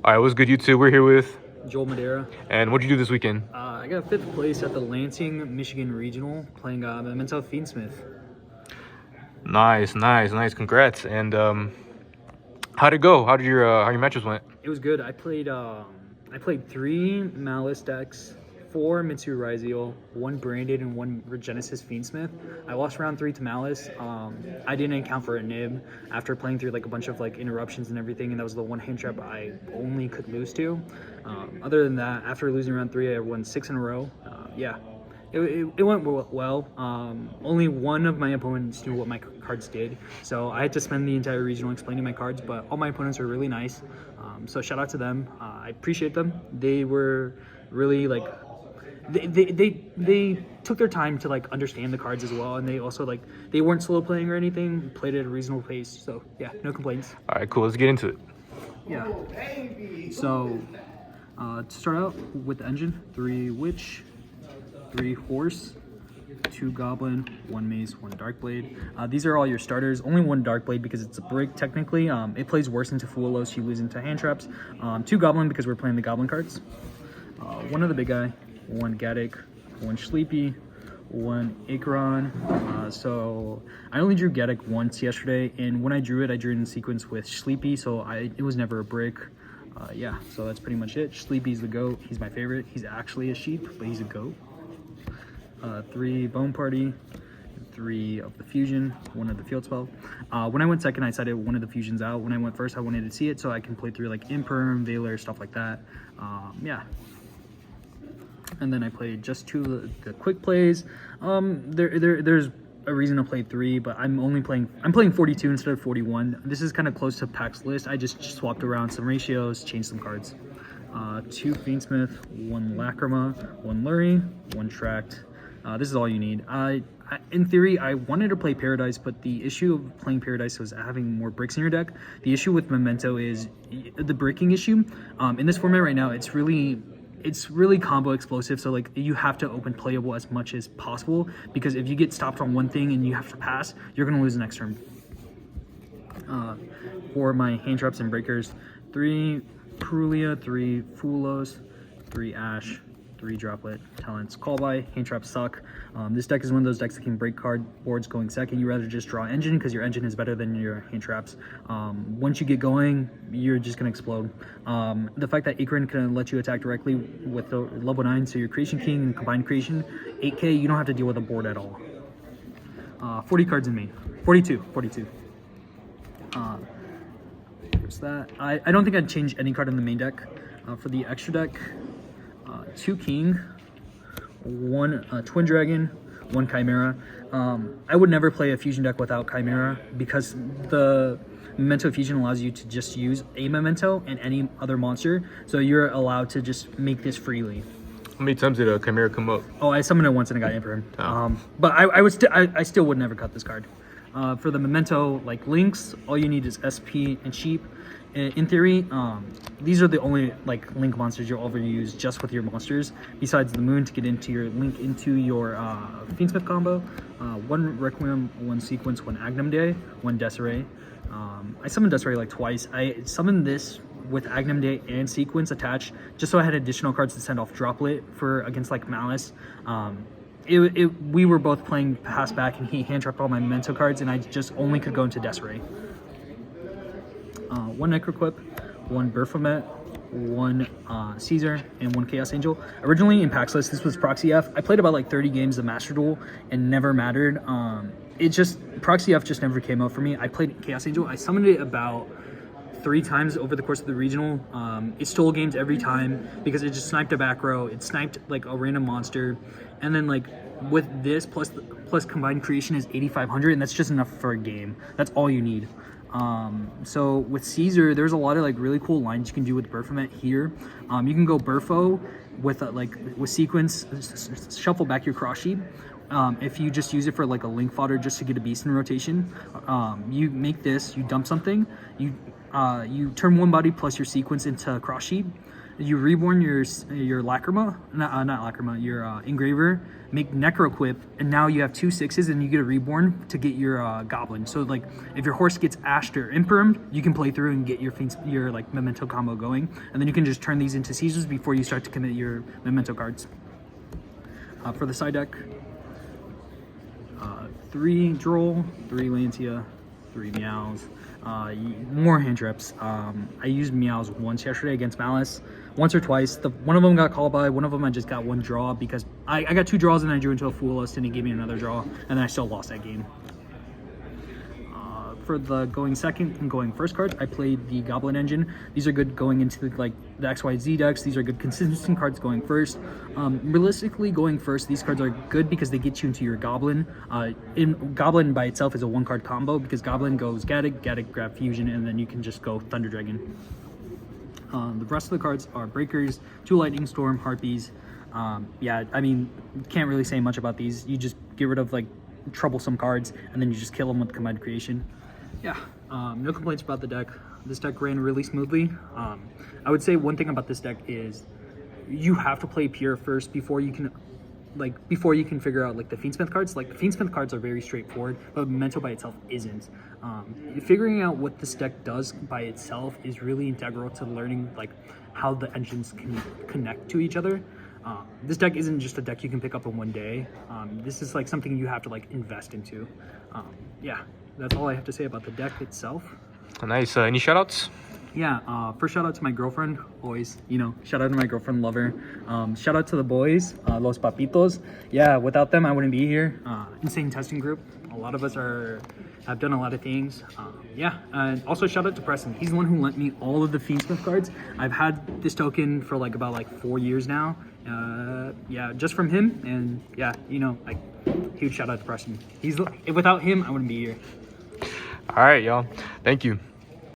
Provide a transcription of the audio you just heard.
All right, what's good, YouTube? We're here with, Joel Madera. and what'd you do this weekend? I got 5th place at the Lansing, Michigan Regional, playing Memento Fiendsmith. Nice. Congrats. And how'd it go? How your matches went? It was good. I played 3 Malice decks, 4 Mitsu Ryziel, 1 Branded, and 1 Regenesis Fiendsmith. I lost round 3 to Malice. I didn't account for a nib after playing through like a bunch of like interruptions and everything, and that was the one hand trap I only could lose to. Other than that, after losing round 3, I won 6 in a row. Yeah. It went well. Only one of my opponents knew what my cards did, so I had to spend the entire regional explaining my cards, but all my opponents were really nice. So shout out to them. I appreciate them. They were really like, they took their time to like understand the cards as well, and they also like, they weren't slow playing or anything, played at a reasonable pace. So yeah, no complaints. All right, cool. Let's get into it. Yeah. So to start out with the engine, 3 Witch, 3 Horse, 2 Goblin, 1 Mace, 1 Darkblade. These are all your starters. Only 1 Darkblade because it's a brick technically. It plays worse into Fulos, you lose into hand traps. 2 Goblin because we're playing the Goblin cards. 1 of the big guy, 1 Gaddock, 1 Sleepy, 1 Acheron. So I only drew Gaddock once yesterday, and when I drew it in sequence with Sleepy, so it was never a brick. Yeah, so that's pretty much it. Sleepy's the goat. He's my favorite. He's actually a sheep, but he's a goat. 3 Bone Party, 3 of the Fusion, 1 of the Field Spell. When I went second, I decided 1 of the Fusions out. When I went first, I wanted to see it so I can play through like Imperm, Veiler, stuff like that. Yeah. And then I played just 2 of the quick plays. There's a reason to play 3, but I'm playing 42 instead of 41. This is kind of close to Pack's list. I just swapped around some ratios, changed some cards. 2 Fiendsmith, 1 Lacrima, 1 Lurie, 1 Tract. This is all you need. In theory, I wanted to play Paradise, but the issue of playing Paradise was having more bricks in your deck. The issue with Memento is the breaking issue. In this format right now, it's really combo explosive, so like you have to open playable as much as possible, because if you get stopped on one thing and you have to pass, you're going to lose the next turn. For my hand traps and breakers, 3 Perulia, 3 Fulos, 3 Ash, 3 Droplet, Talents, Call By. Hand traps suck. This deck is one of those decks that can break card boards going second. You rather just draw engine because your engine is better than your hand traps. Once you get going, you're just going to explode. The fact that Acheron can let you attack directly with the level 9, so your Creation King and Combined Creation, 8k, you don't have to deal with a board at all. 40 cards in main. 42. There's that. I don't think I'd change any card in the main deck. For the extra deck, 2 King, 1 Twin Dragon, 1 Chimera. I would never play a fusion deck without Chimera, because the Memento Fusion allows you to just use a Memento and any other monster, so you're allowed to just make this freely. How many times did a Chimera come up? Oh, I summoned it once and it got Imperm. Oh. But I still would never cut this card. For the Memento, like Links, all you need is SP and Sheep. In theory, these are the only like link monsters you'll ever use just with your monsters, besides the moon to get into your link into your Fiendsmith combo. 1 Requiem, 1 Sequence, 1 Agnum Day, 1 Desiree. I summoned Desiree like twice. I summoned this with Agnum Day and Sequence attached, just so I had additional cards to send off Droplet for against like Malice. We were both playing pass back, and he hand trapped all my Memento cards, and I just only could go into Desiree. 1 Necroquip, 1 Baphomet, 1 Caesar, and 1 Chaos Angel. Originally in Pack's list, this was Proxy F. I played about like 30 games of Master Duel and never mattered. Proxy F just never came out for me. I played Chaos Angel. I summoned it about 3 times over the course of the regional. It stole games every time because it just sniped a back row. It sniped like a random monster, and then like with this plus Combined Creation is 8,500, and that's just enough for a game. That's all you need. So with Caesar, there's a lot of like really cool lines you can do with Baphomet here. You can go Burfo with with Sequence, shuffle back your Cross Sheep. If you just use it for like a link fodder just to get a beast in rotation, you make this, you dump something, you turn 1 body plus your Sequence into Cross Sheep, you reborn your Lacrima, not Lacrima, your Engraver, make Necroquip, and now you have 2 6s, and you get a reborn to get your Goblin. So like, if your horse gets Ashed or Impermed, you can play through and get your like Memento combo going, and then you can just turn these into seizures before you start to commit your Memento cards. For the side deck, 3 Droll, 3 Lancia, 3 Meows, more hand traps. I used Meows once yesterday against Malice, once or twice. One of them got called by, one of them I just got 1 draw because I got 2 draws and I drew into a Fool List and he gave me another draw, and then I still lost that game. For the going second and going first cards, I played the Goblin Engine. These are good going into the XYZ decks. These are good consistent cards going first. Realistically, going first, these cards are good because they get you into your Goblin. Goblin by itself is a 1-card combo because Goblin goes Gaddock, grab Fusion, and then you can just go Thunder Dragon. The rest of the cards are Breakers, 2 Lightning Storm, Harpies. Yeah, I mean, can't really say much about these. You just get rid of like troublesome cards, and then you just kill them with Command Creation. Yeah, no complaints about the deck. This deck ran really smoothly. I would say one thing about this deck is you have to play Pure first before you can figure out like the Fiendsmith cards. Like the Fiendsmith cards are very straightforward, but Memento by itself isn't. Figuring out what this deck does by itself is really integral to learning like how the engines can connect to each other. This deck isn't just a deck you can pick up in one day. This is like something you have to like invest into. Yeah, that's all I have to say about the deck itself. Nice. Any shoutouts? Yeah, first shout out to my girlfriend, always, shout out to my girlfriend, love her. Shout out to the boys, Los Papitos. Yeah, without them, I wouldn't be here. Insane testing group. A lot of us have done a lot of things. Yeah, and also shout out to Preston. He's the one who lent me all of the Fiendsmith cards. I've had this token for about 4 years now. Yeah, just from him, and yeah, huge shout out to Preston. Without him, I wouldn't be here. All right, y'all. Thank you.